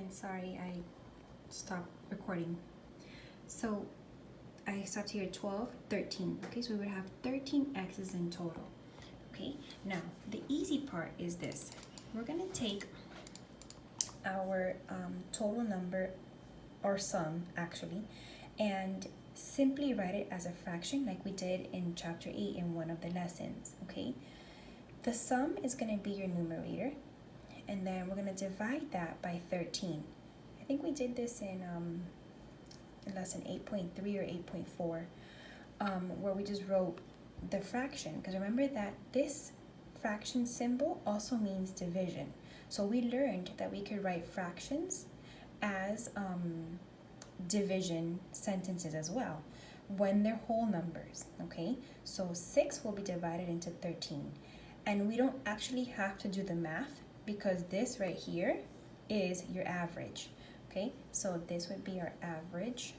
again. Sorry, I stopped recording. So I stopped here at 12, 13. Okay, so we would have 13 x's in total. Okay, now the easy part is this. We're gonna take our total number, or sum actually, and simply write it as a fraction like we did in chapter 8 in one of the lessons. Okay, the sum is going to be your numerator, and then we're going to divide that by 13. I think we did this in lesson 8.3 or 8.4, where we just wrote the fraction, because remember that this fraction symbol also means division. So we learned that we could write fractions as division sentences as well when they're whole numbers. Okay, so 6 will be divided into 13, and we don't actually have to do the math because this right here is your average. Okay, so this would be our average,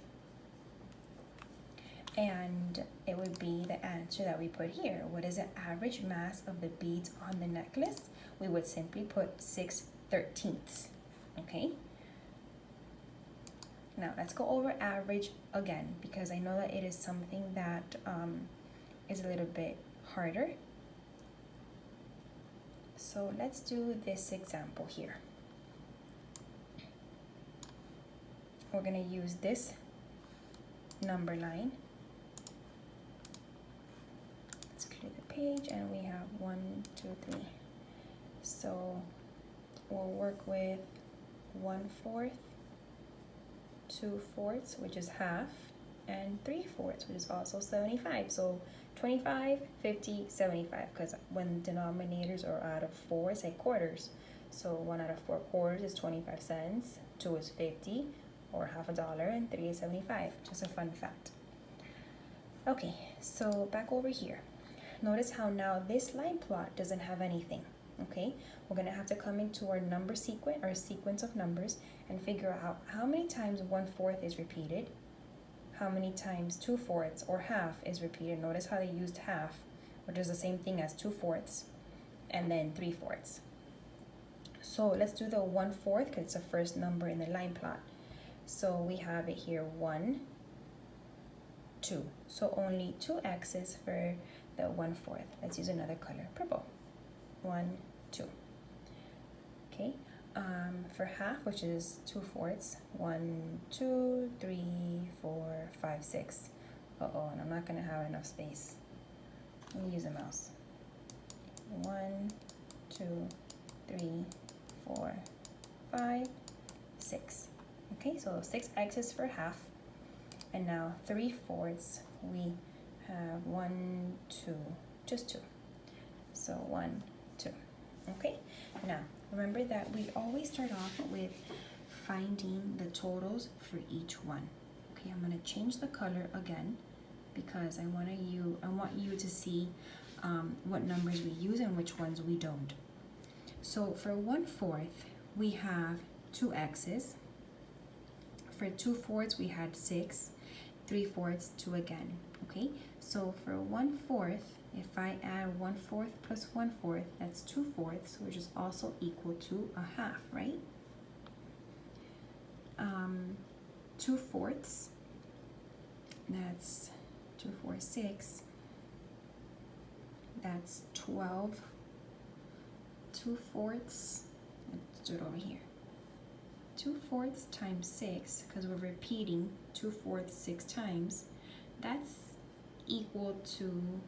and it would be the answer that we put here. What is the average mass of the beads on the necklace? We would simply put 6/13. Okay, now let's go over average again, because I know that it is something that is a little bit harder. So let's do this example here. We're going to use this number line. Let's clear the page, and we have 1, 2, 3. So we'll work with 1/4, 2/4, which is half, and 3/4, which is also 75. So 25, 50, 75, because when denominators are out of 4, it's like quarters. So 1 out of 4 quarters is 25 cents, 2 is 50, or half a dollar, and 3 is 75. Just a fun fact. Okay, so back over here. Notice how now this line plot doesn't have anything. Okay, we're gonna have to come into our number sequence, or sequence of numbers, and figure out how many times 1/4 is repeated, how many times 2/4 or half is repeated. Notice how they used half, which is the same thing as 2/4, and then 3/4. So let's do the 1/4 because it's the first number in the line plot. So we have it here 1, 2. So only 2 x's for the 1/4. Let's use another color, purple. 1, 2. Okay, for half, which is 2/4, 1, 2, 3, 4, 5, 6. And I'm not gonna have enough space. Let me use a mouse. 1, 2, 3, 4, 5, 6. Okay, so 6 x's for half, and now 3/4. We have 1, 2, just 2. So 1, 2. Okay, now remember that we always start off with finding the totals for each one. Okay, I'm gonna change the color again because I want you to see what numbers we use and which ones we don't. So for 1/4, we have 2 x's. For 2/4, we had 6. 3/4, 2 again. Okay, so for 1/4, if I add 1/4 plus 1/4, that's 2/4, which is also equal to a half, right? 2/4, that's 2, 4, 6. That's 12. 2/4, let's do it over here. 2/4 times 6, because we're repeating 2/4 6 times, that's equal to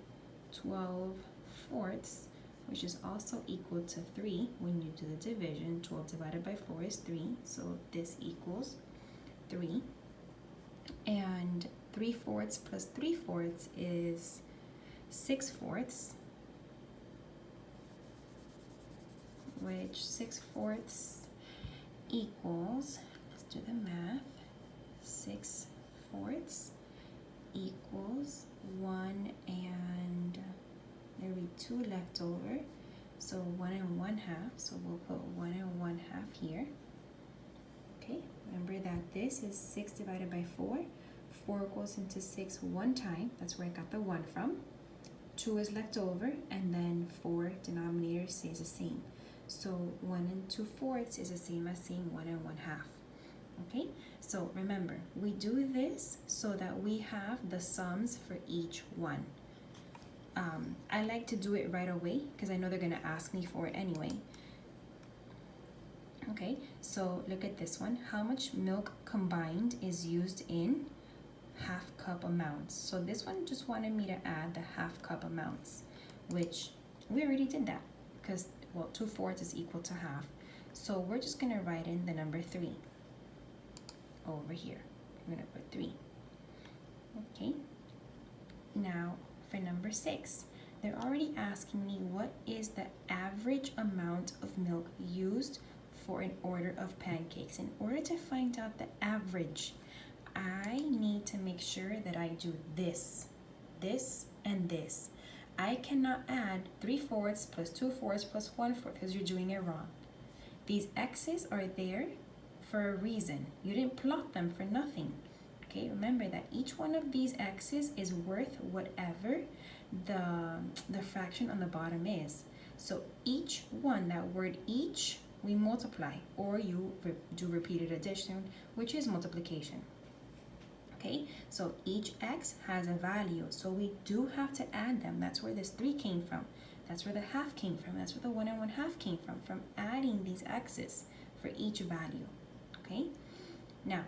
12/4, which is also equal to 3 when you do the division. 12 divided by 4 is 3, so this equals 3. And 3/4 plus 3/4 is 6/4, which 6/4 equals, let's do the math, 6/4 equals 1, and there'll be 2 left over, so 1 1/2, so we'll put 1 1/2 here. Okay, remember that this is 6 divided by 4. 4 goes into 6 one time, that's where I got the 1 from. 2 is left over, and then 4 denominator stays the same. So 1 2/4 is the same as saying 1 1/2. Okay, so remember, we do this so that we have the sums for each one. I like to do it right away because I know they're going to ask me for it anyway. Okay, so look at this one. How much milk combined is used in half cup amounts? So this one just wanted me to add the half cup amounts, which we already did that because, well, 2/4 is equal to half. So we're just going to write in the number 3 over here. I'm going to put 3. Okay, now for number 6, they're already asking me what is the average amount of milk used for an order of pancakes. In order to find out the average, I need to make sure that I do this, and this. I cannot add 3/4 plus 2/4 plus 1/4 because you're doing it wrong. These x's are there for a reason. You didn't plot them for nothing. Okay, remember that each one of these x's is worth whatever the fraction on the bottom is. So each one, that word each, we multiply, or you do repeated addition, which is multiplication. Okay, so each x has a value, so we do have to add them. That's where this 3 came from. That's where the half came from. That's where the 1 1/2 came from adding these x's for each value. Okay, now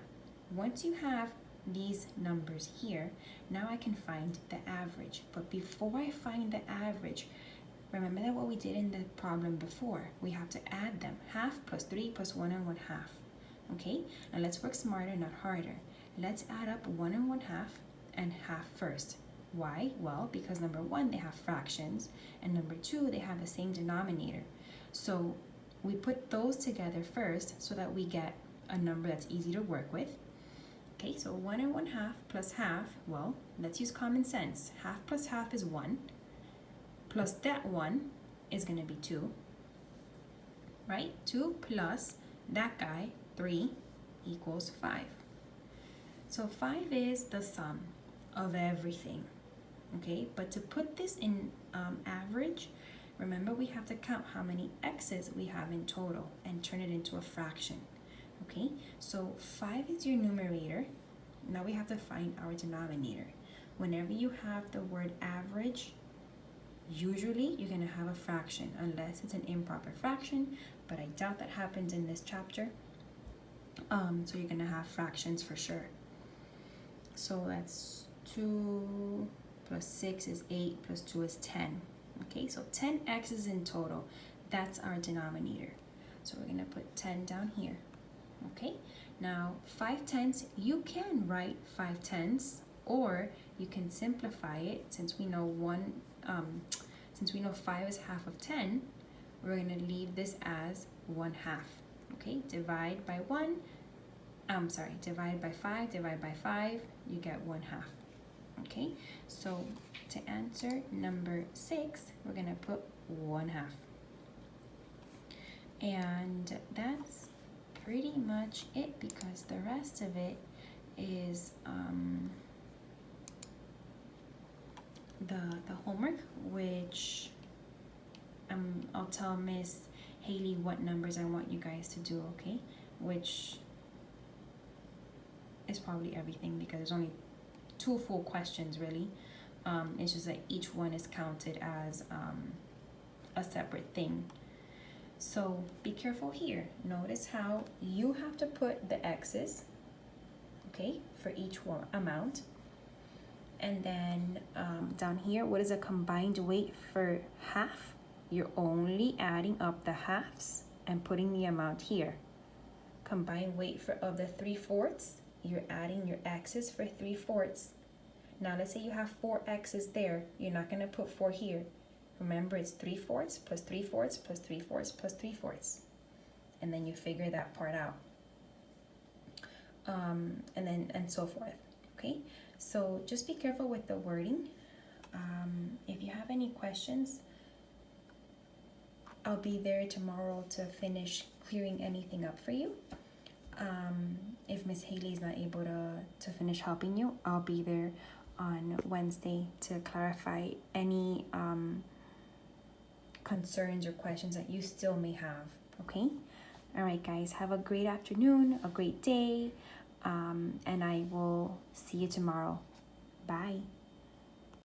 once you have these numbers here, now I can find the average. But before I find the average, remember that what we did in the problem before, we have to add them. Half plus 3 plus 1 1/2. Okay, now let's work smarter, not harder. Let's add up 1 1/2 and half first. Why? Well, because number 1, they have fractions, and number 2, they have the same denominator. So we put those together first so that we get a number that's easy to work with. Okay, so 1 1/2 plus half, well, let's use common sense. Half plus half is 1, plus that 1 is going to be 2, right? 2 plus that guy, 3, equals 5. So 5 is the sum of everything, okay? But to put this in average, remember we have to count how many x's we have in total and turn it into a fraction, okay? So 5 is your numerator. Now we have to find our denominator. Whenever you have the word average, usually you're going to have a fraction, unless it's an improper fraction, but I doubt that happens in this chapter. So you're going to have fractions for sure. So that's 2 plus 6 is 8 plus 2 is 10. Okay, so 10 x's in total. That's our denominator. So we're going to put 10 down here. Okay, now 5/10, you can write 5/10, or you can simplify it. Since we know 5 is half of 10, we're going to leave this as 1/2. Okay, divide by 5, divide by 5, you get 1/2. Okay, so to answer number 6, we're going to put 1/2. And that's pretty much it, because the rest of it is the homework, which I'll tell Miss Haley what numbers I want you guys to do, okay? Which is probably everything, because there's only 2 full questions really. It's just that each one is counted as a separate thing. So be careful here. Notice how you have to put the x's, okay, for each one amount. And then down here, what is a combined weight for half? You're only adding up the halves and putting the amount here. Combined weight of the 3/4, you're adding your x's for 3/4. Now let's say you have 4 x's there. You're not going to put 4 here. Remember, it's 3/4 plus 3/4 plus 3/4 plus 3/4. And then you figure that part out. And so forth. Okay? So just be careful with the wording. If you have any questions, I'll be there tomorrow to finish clearing anything up for you. If Miss Haley is not able to finish helping you, I'll be there on Wednesday to clarify any concerns or questions that you still may have. Okay? All right, guys, have a great afternoon, a great day, and I will see you tomorrow. Bye.